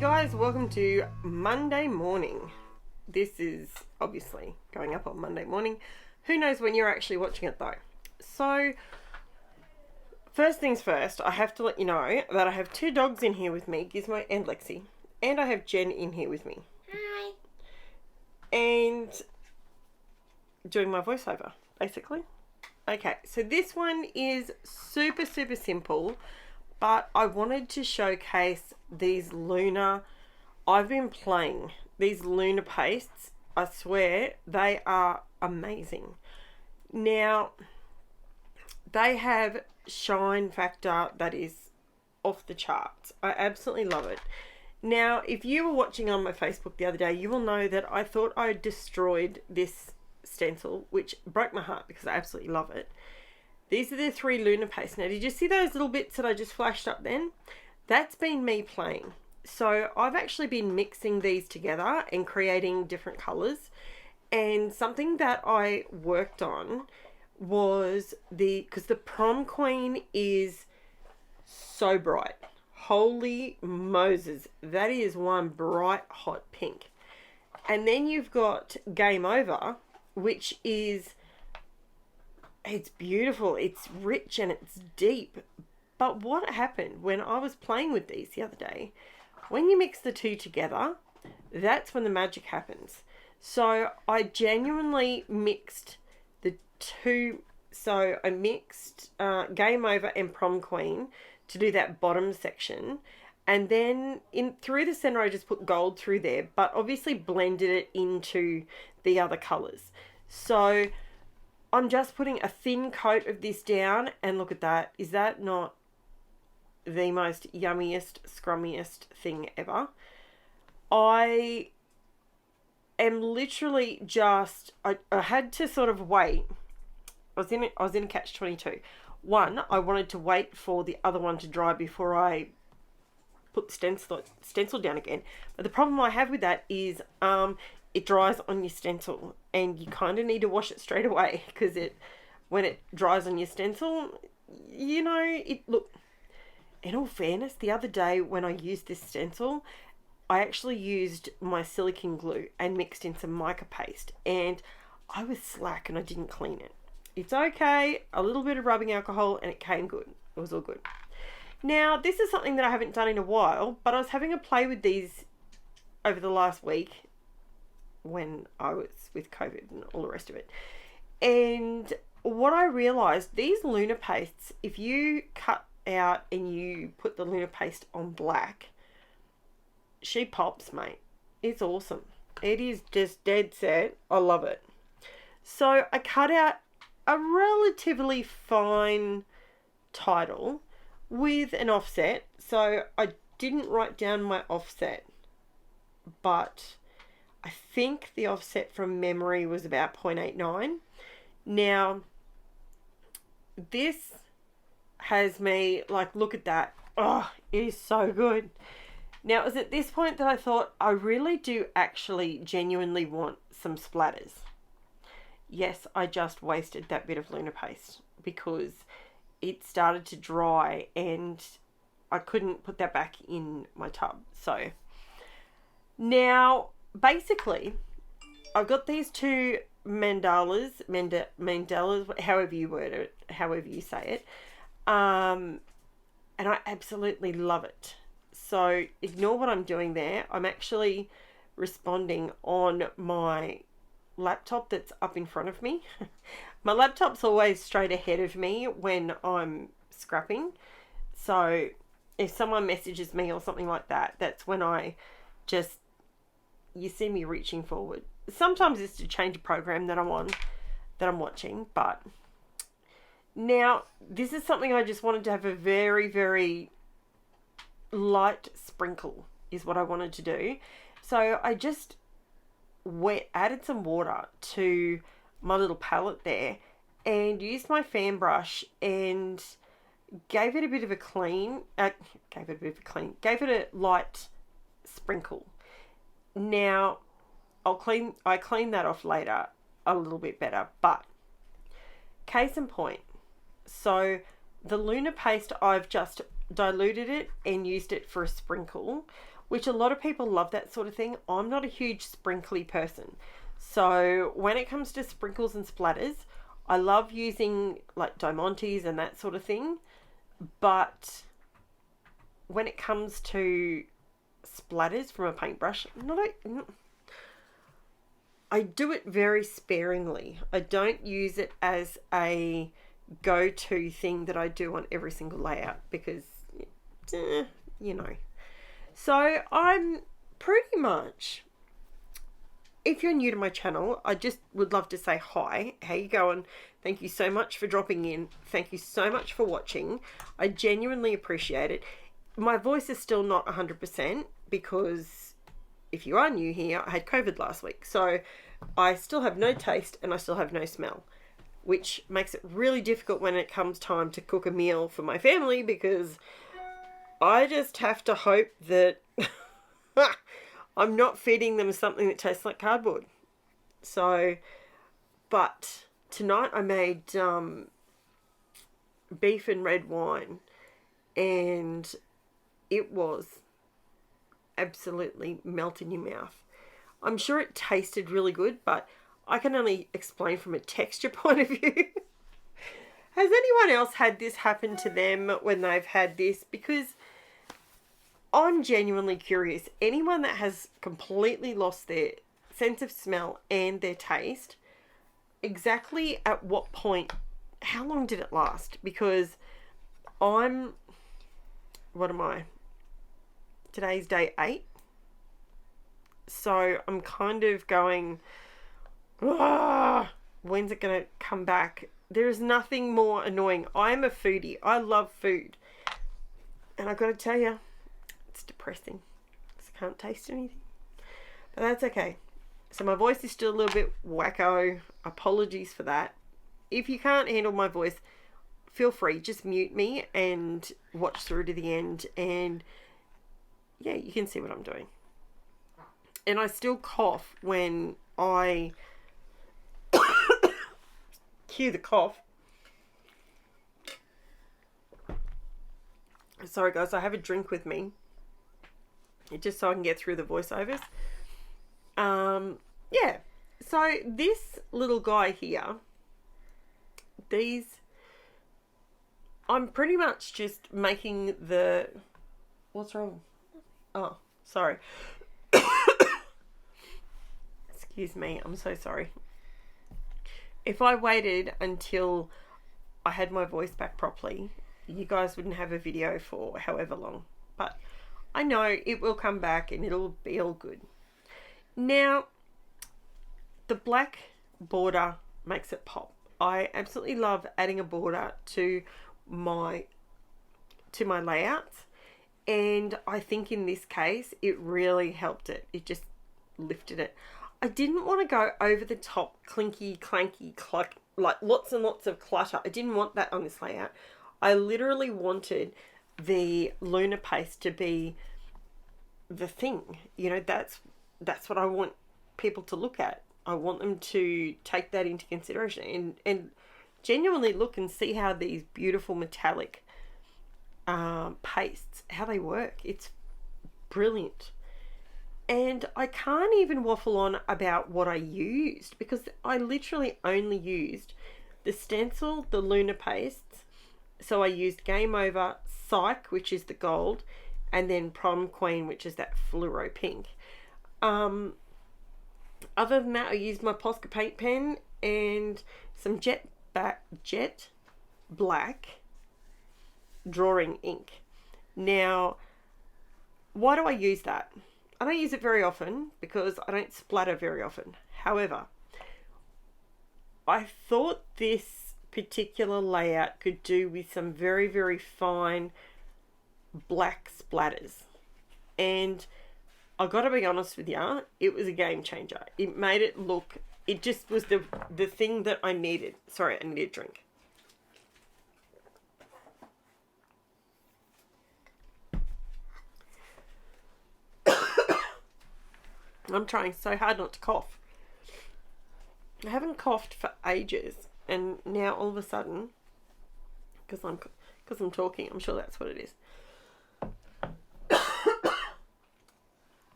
guys, welcome to Monday morning. This is obviously going up on Monday morning. Who knows when you're actually watching it though. So, first things first, I have to let you know that I have two dogs in here with me, Gizmo and Lexi. And I have Jen in here with me. Hi. And doing my voiceover, basically. Okay, so this one is super simple, but I wanted to showcase these LUNAH. I've been playing these LUNAH pastes. I swear they are amazing. Now, they have shine factor that is off the charts. I absolutely love it. Now, if you were watching on my Facebook the other day, you will know that I thought I destroyed this stencil, which broke my heart because I absolutely love it. These are the three LUNAH pastes. Now, did you see those little bits that I just flashed up then? That's been me playing. So I've actually been mixing these together and creating different colours. And something that I worked on was because the prom queen is so bright. Holy Moses, that is one bright hot pink. And then you've got Game Over, which is, it's beautiful, it's rich and it's deep. But what happened when I was playing with these the other day, when you mix the two together, that's when the magic happens. So I genuinely mixed the two. So I mixed Game Over and Prom Queen to do that bottom section. And then through the center, I just put gold through there, but obviously blended it into the other colors. So I'm just putting a thin coat of this down, and look at that. Is that not the most yummiest, scrummiest thing ever? I am literally just, I had to sort of wait. I was in a catch-22. One, I wanted to wait for the other one to dry before I put the stencil down again. But the problem I have with that is it dries on your stencil, and you kind of need to wash it straight away, because when it dries on your stencil, you know, look, in all fairness, the other day when I used this stencil, I actually used my silicone glue and mixed in some mica paste, and I was slack and I didn't clean it. It's okay, a little bit of rubbing alcohol and it came good. It was all good. Now, this is something that I haven't done in a while, but I was having a play with these over the last week when I was with COVID and all the rest of it. And what I realised, these LUNAH pastes, if you cut out and you put the LUNAH paste on black, she pops, mate. It's awesome. It is just dead set. I love it. So I cut out a relatively fine title with an offset. So I didn't write down my offset, but I think the offset from memory was about 0.89. Now, this has me like, look at that. Oh, it is so good. Now, it was at this point that I thought, I really do actually genuinely want some splatters. Yes, I just wasted that bit of LUNAH paste because it started to dry and I couldn't put that back in my tub. So now, basically, I've got these two mandalas, however you word it, however you say it, and I absolutely love it. So ignore what I'm doing there. I'm actually responding on my laptop that's up in front of me. My laptop's always straight ahead of me when I'm scrapping. So if someone messages me or something like that, that's when you see me reaching forward. Sometimes it's to change a program that I'm watching, but now this is something I just wanted to have a very, very light sprinkle is what I wanted to do. So I just added some water to my little palette there and used my fan brush and gave it a bit of a clean, gave it a light sprinkle. Now, I clean that off later a little bit better, but case in point, so the LUNAH paste, I've just diluted it and used it for a sprinkle. which a lot of people love that sort of thing. I'm not a huge sprinkly person. So when it comes to sprinkles and splatters, I love using like Diamantes and that sort of thing. But when it comes to splatters from a paintbrush, I do it very sparingly. I don't use it as a go-to thing that I do on every single layout because, you know. So I'm pretty much, if you're new to my channel, I just would love to say hi. How you going? Thank you so much for dropping in. Thank you so much for watching. I genuinely appreciate it. My voice is still not 100% because if you are new here, I had COVID last week. So I still have no taste and I still have no smell, which makes it really difficult when it comes time to cook a meal for my family because I just have to hope that I'm not feeding them something that tastes like cardboard. So, but tonight I made beef and red wine and it was absolutely melt in your mouth. I'm sure it tasted really good, but I can only explain from a texture point of view. Has anyone else had this happen to them when they've had this? Because I'm genuinely curious. Anyone that has completely lost their sense of smell and their taste, exactly at what point, how long did it last? Because what am I? Today's day 8. So I'm kind of going, when's it going to come back? There is nothing more annoying. I'm a foodie. I love food. And I've got to tell you, it's depressing. I can't taste anything. But that's okay. So my voice is still a little bit wacko. Apologies for that. If you can't handle my voice, feel free. Just mute me and watch through to the end. And yeah, you can see what I'm doing. And I still cough when I cue the cough. Sorry guys, I have a drink with me. Just so I can get through the voiceovers. Yeah. So this little guy here, I'm pretty much just making what's wrong? Oh, sorry. Excuse me, I'm so sorry. If I waited until I had my voice back properly, you guys wouldn't have a video for however long. But I know it will come back and it'll be all good. Now, the black border makes it pop. I absolutely love adding a border to my layouts. And I think in this case, it really helped it. It just lifted it. I didn't want to go over the top, clinky, clanky, like lots and lots of clutter. I didn't want that on this layout. I literally wanted the LUNAH paste to be the thing. You know, that's what I want people to look at. I want them to take that into consideration and genuinely look and see how these beautiful metallic pastes, how they work. It's brilliant. And I can't even waffle on about what I used because I literally only used the Stencil, the LUNAH pastes. So I used Game Over, SIKE, which is the gold, and then PROM Queen, which is that fluoro pink. Other than that, I used my POSCA paint pen and some jet black drawing ink. Now, why do I use that? I don't use it very often because I don't splatter very often. However, I thought this particular layout could do with some very, very fine black splatters. And I got to be honest with you, it was a game changer. It made it look, it just was the thing that I needed. Sorry, I need a drink. I'm trying so hard not to cough. I haven't coughed for ages, and now all of a sudden, because I'm talking, I'm sure that's what it is.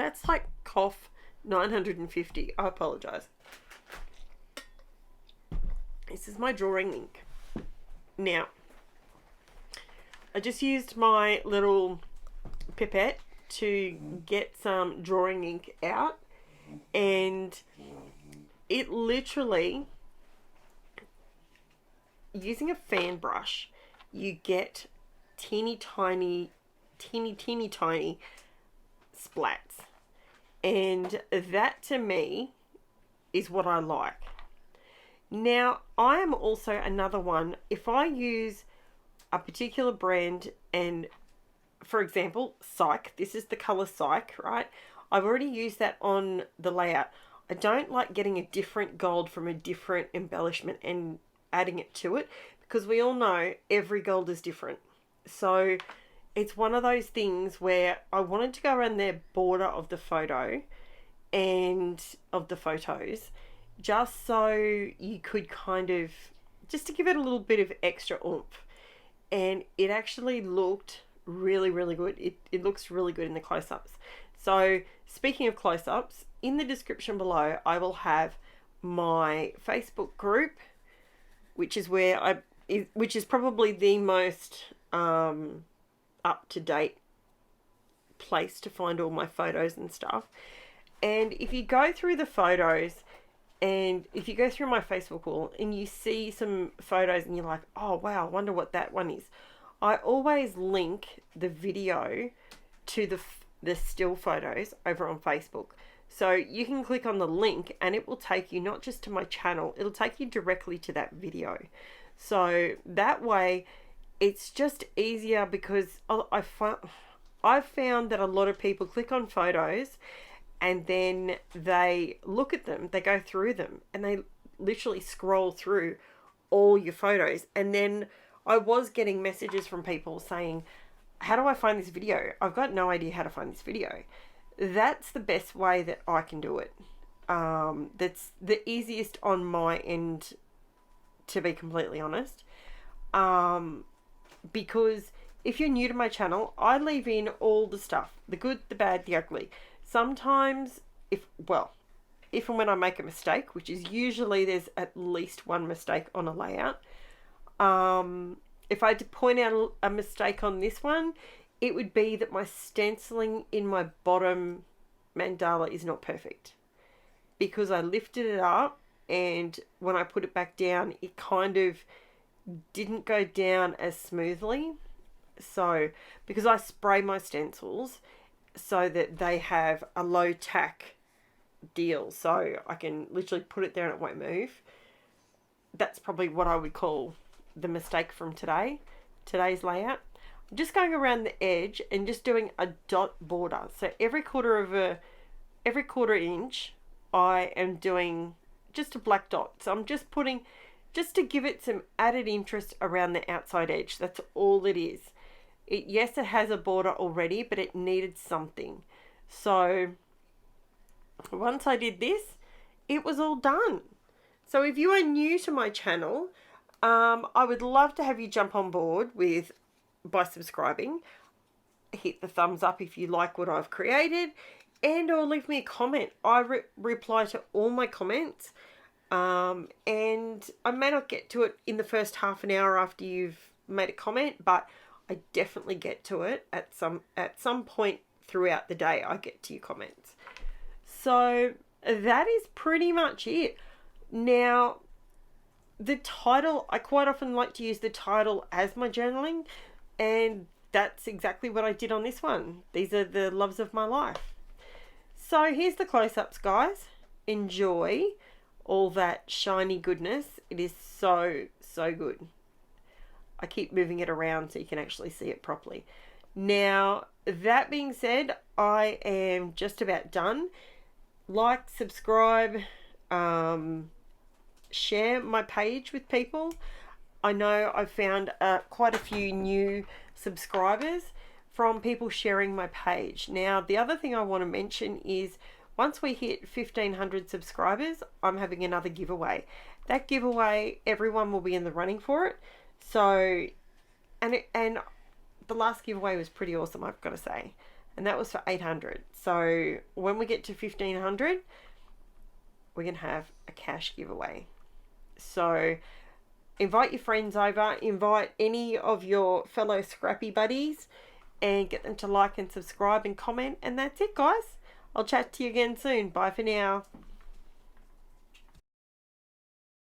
That's like cough 950. I apologize. This is my drawing ink. Now, I just used my little pipette to get some drawing ink out, and it literally, using a fan brush, you get teeny tiny splats, and that to me is what I like. Now, I am also another one, if I use a particular brand, and for example, SIKE, this is the color SIKE, right? I've already used that on the layout. I don't like getting a different gold from a different embellishment and adding it to it, because we all know every gold is different. So it's one of those things where I wanted to go around the border of the photo and of the photos, just so you could kind of, just to give it a little bit of extra oomph. And it actually looked really, really good. It looks really good in the close-ups. So speaking of close-ups, in the description below, I will have my Facebook group, which is where which is probably the most up-to-date place to find all my photos and stuff. And if you go through the photos, and if you go through my Facebook wall and you see some photos and you're like, oh wow, I wonder what that one is, I always link the video to the still photos over on Facebook. So you can click on the link and it will take you not just to my channel, it'll take you directly to that video. So that way it's just easier, because I've found that a lot of people click on photos and then they look at them, they go through them, and they literally scroll through all your photos. And then I was getting messages from people saying, how do I find this video? I've got no idea how to find this video. That's the best way that I can do it. That's the easiest on my end, to be completely honest. Because if you're new to my channel, I leave in all the stuff, the good, the bad, the ugly. Sometimes, if and when I make a mistake, which is usually there's at least one mistake on a layout. If I had to point out a mistake on this one, it would be that my stenciling in my bottom mandala is not perfect, because I lifted it up and when I put it back down, it kind of didn't go down as smoothly. So, because I spray my stencils so that they have a low tack deal, so I can literally put it there and it won't move. That's probably what I would call the mistake from today's layout. I'm just going around the edge and just doing a dot border. So every quarter inch I am doing just a black dot. So I'm just putting, just to give it some added interest around the outside edge. That's all it is. Yes, it has a border already, but it needed something. So once I did this, it was all done. So if you are new to my channel, I would love to have you jump on board by subscribing. Hit the thumbs up if you like what I've created, and or leave me a comment. I reply to all my comments, and I may not get to it in the first half an hour after you've made a comment, but I definitely get to it at some point throughout the day. I get to your comments. So that is pretty much it. Now, the title, I quite often like to use the title as my journaling, and that's exactly what I did on this one. These are the loves of my life. So here's the close-ups, guys. Enjoy all that shiny goodness. It is so, so good. I keep moving it around so you can actually see it properly. Now, that being said, I am just about done. Like, subscribe, share my page with people. I know I've found quite a few new subscribers from people sharing my page. Now, the other thing I want to mention is once we hit 1,500 subscribers, I'm having another giveaway. That giveaway, everyone will be in the running for it. So, and the last giveaway was pretty awesome, I've got to say. and that was for 800. So when we get to 1500, we're going to have a cash giveaway. So invite your friends over, invite any of your fellow scrappy buddies, and get them to like and subscribe and comment. And that's it, guys. I'll chat to you again soon. Bye for now.